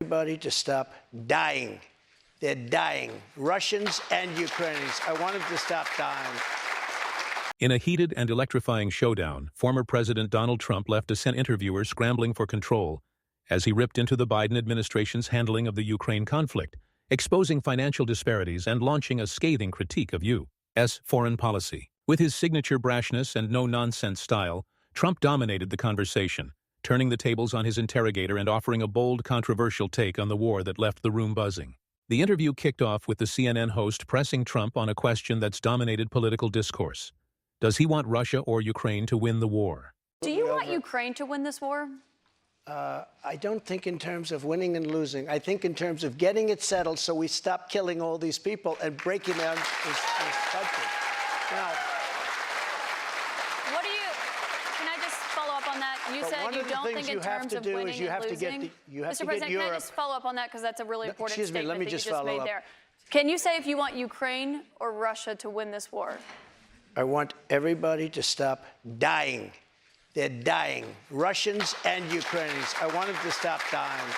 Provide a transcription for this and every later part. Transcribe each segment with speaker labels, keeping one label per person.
Speaker 1: Everybody to stop dying. They're dying. Russians and Ukrainians. I want them to stop dying.
Speaker 2: In a heated and electrifying showdown, former President Donald Trump left a Senate interviewer scrambling for control as he ripped into the Biden administration's handling of the Ukraine conflict, exposing financial disparities and launching a scathing critique of U.S. foreign policy. With his signature brashness and no-nonsense style, Trump dominated the conversation, turning the tables on his interrogator and offering a bold, controversial take on the war that left the room buzzing. The interview kicked off with the CNN host pressing Trump on a question that's dominated political discourse. Does he want Russia or Ukraine to win the war?
Speaker 3: Do you want Ukraine to win this war?
Speaker 1: I don't think in terms of winning and losing. I think in terms of getting it settled so we stop killing all these people and breaking down this country. Now,
Speaker 3: can I just follow up on that? You said you don't think in terms of winning and losing. Mr. President, can I just follow up on that because that's a really important statement
Speaker 1: let me
Speaker 3: that
Speaker 1: just
Speaker 3: you just
Speaker 1: follow
Speaker 3: made
Speaker 1: up.
Speaker 3: there. Can you say if you want Ukraine or Russia to win this war?
Speaker 1: I want everybody to stop dying. They're dying. Russians and Ukrainians. I want them to stop dying.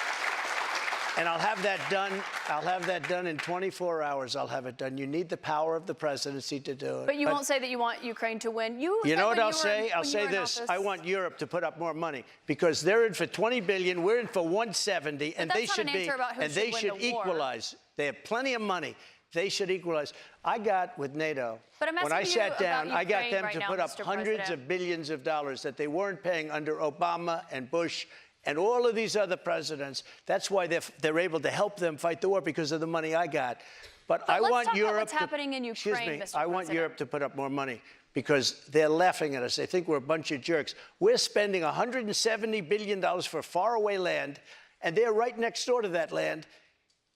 Speaker 1: And I'll have that done. I'll have that done in 24 hours. I'll have it done. You need the power of the presidency to do it.
Speaker 3: But you won't say that you want Ukraine to win.
Speaker 1: You know what I'll say? I'll say this. I want Europe to put up more money because they're in for 20 billion. We're in for 170, and they should be. And they should equalize. They have plenty of money. They should equalize. I got with NATO, when I sat down, I got them to put up hundreds of billions of dollars that they weren't paying under Obama and Bush and all of these other presidents. That's why they're able to help them fight the war because of the money I got. But I want Europe
Speaker 3: what's happening in Ukraine, Mr.
Speaker 1: I want Europe to put up more money because they're laughing at us. They think we're a bunch of jerks. We're spending $170 billion for faraway land, and they're right next door to that land.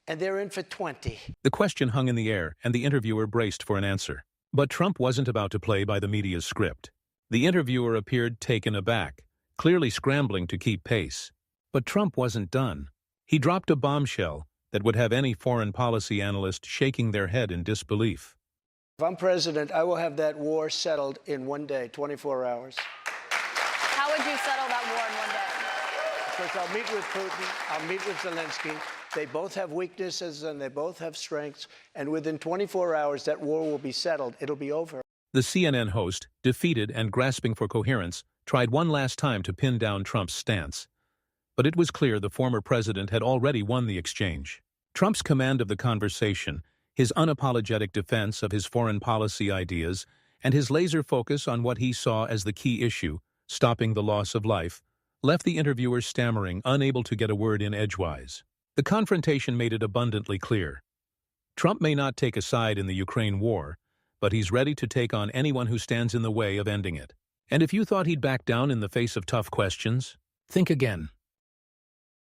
Speaker 1: And they're in for 20.
Speaker 2: The question hung in the air, and the interviewer braced for an answer. But Trump wasn't about to play by the media's script. The interviewer appeared taken aback, clearly scrambling to keep pace. But Trump wasn't done. He dropped a bombshell that would have any foreign policy analyst shaking their head in disbelief.
Speaker 1: If I'm president, I will have that war settled in one day, 24 hours.
Speaker 3: How would you settle that war in one day?
Speaker 1: Because I'll meet with Putin, I'll meet with Zelensky. They both have weaknesses and they both have strengths. And within 24 hours, that war will be settled. It'll be over.
Speaker 2: The CNN host, defeated and grasping for coherence, tried one last time to pin down Trump's stance. But it was clear the former president had already won the exchange. Trump's command of the conversation, his unapologetic defense of his foreign policy ideas, and his laser focus on what he saw as the key issue, stopping the loss of life, left the interviewer stammering, unable to get a word in edgewise. The confrontation made it abundantly clear. Trump may not take a side in the Ukraine war, but he's ready to take on anyone who stands in the way of ending it. And if you thought he'd back down in the face of tough questions, think again.